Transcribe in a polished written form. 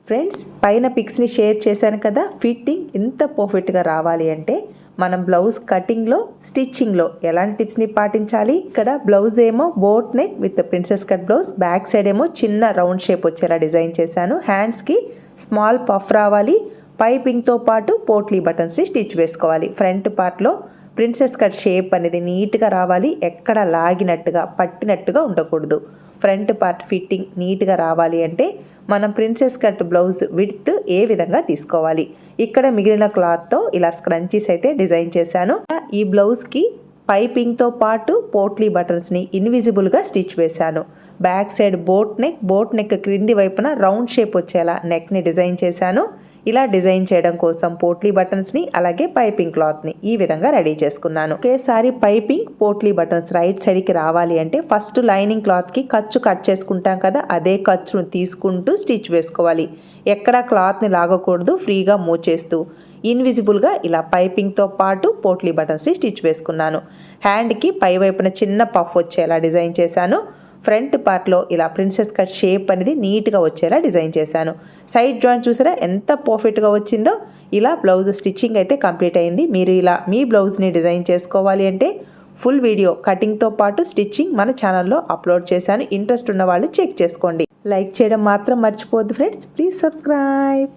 Friends పైన పిక్స్ని share చేశాను కదా, ఫిట్టింగ్ ఇంత పర్ఫెక్ట్గా రావాలి అంటే మనం బ్లౌజ్ కటింగ్లో స్టిచ్చింగ్లో ఎలాంటి టిప్స్ని పాటించాలి. ఇక్కడ బ్లౌజ్ ఏమో boat neck with princess cut blouse, back side ఏమో చిన్న రౌండ్ షేప్ వచ్చేలా డిజైన్ చేశాను. హ్యాండ్స్కి స్మాల్ పఫ్ రావాలి. పైపింగ్తో పాటు పోట్లీ బటన్స్ని స్టిచ్ వేసుకోవాలి. ఫ్రంట్ పార్ట్లో ప్రిన్సెస్ కట్ షేప్ అనేది నీట్గా రావాలి. ఎక్కడ లాగినట్టుగా పట్టినట్టుగా ఉండకూడదు. ఫ్రంట్ పార్ట్ ఫిట్టింగ్ నీట్గా రావాలి అంటే మనం ప్రిన్సెస్ కట్ బ్లౌజ్ విడ్త్ ఏ విధంగా తీసుకోవాలి. ఇక్కడ మిగిలిన క్లాత్తో ఇలా స్క్రంచీస్ అయితే డిజైన్ చేశాను. ఈ బ్లౌజ్కి పైపింగ్తో పాటు పోట్లీ బటన్స్ని ఇన్విజిబుల్గా స్టిచ్ వేశాను. బ్యాక్ సైడ్ బోట్ నెక్ క్రింది వైపున రౌండ్ షేప్ వచ్చేలా నెక్ని డిజైన్ చేశాను. ఇలా డిజైన్ చేయడం కోసం పోట్లీ బటన్స్ని అలాగే పైపింగ్ క్లాత్ని ఈ విధంగా రెడీ చేసుకున్నాను. ఒకేసారి పైపింగ్ పోట్లీ బటన్స్ రైట్ సైడ్కి రావాలి అంటే ఫస్ట్ లైనింగ్ క్లాత్కి ఖర్చు కట్ చేసుకుంటాం కదా, అదే ఖర్చును తీసుకుంటూ స్టిచ్ వేసుకోవాలి. ఎక్కడా క్లాత్ని లాగకూడదు. ఫ్రీగా మూవ్ చేస్తూ ఇన్విజిబుల్గా ఇలా పైపింగ్తో పాటు పోట్లీ బటన్స్ని స్టిచ్ వేసుకున్నాను. హ్యాండ్కి పై వైపున చిన్న పఫ్ వచ్చేలా డిజైన్ చేశాను. ఫ్రంట్ పార్ట్లో ఇలా ప్రిన్సెస్ కట్ షేప్ అనేది నీట్గా వచ్చేలా డిజైన్ చేశాను. సైడ్ జాయింట్ చూసారా ఎంత పర్ఫెక్ట్గా వచ్చిందో. ఇలా బ్లౌజ్ స్టిచ్చింగ్ అయితే కంప్లీట్ అయింది. మీరు ఇలా మీ బ్లౌజ్ని డిజైన్ చేసుకోవాలి అంటే ఫుల్ వీడియో కటింగ్తో పాటు స్టిచ్చింగ్ మన ఛానల్లో అప్లోడ్ చేశాను. ఇంట్రెస్ట్ ఉన్న వాళ్ళు చెక్ చేసుకోండి. లైక్ చేయడం మాత్రం మర్చిపోవద్దు ఫ్రెండ్స్. Please subscribe.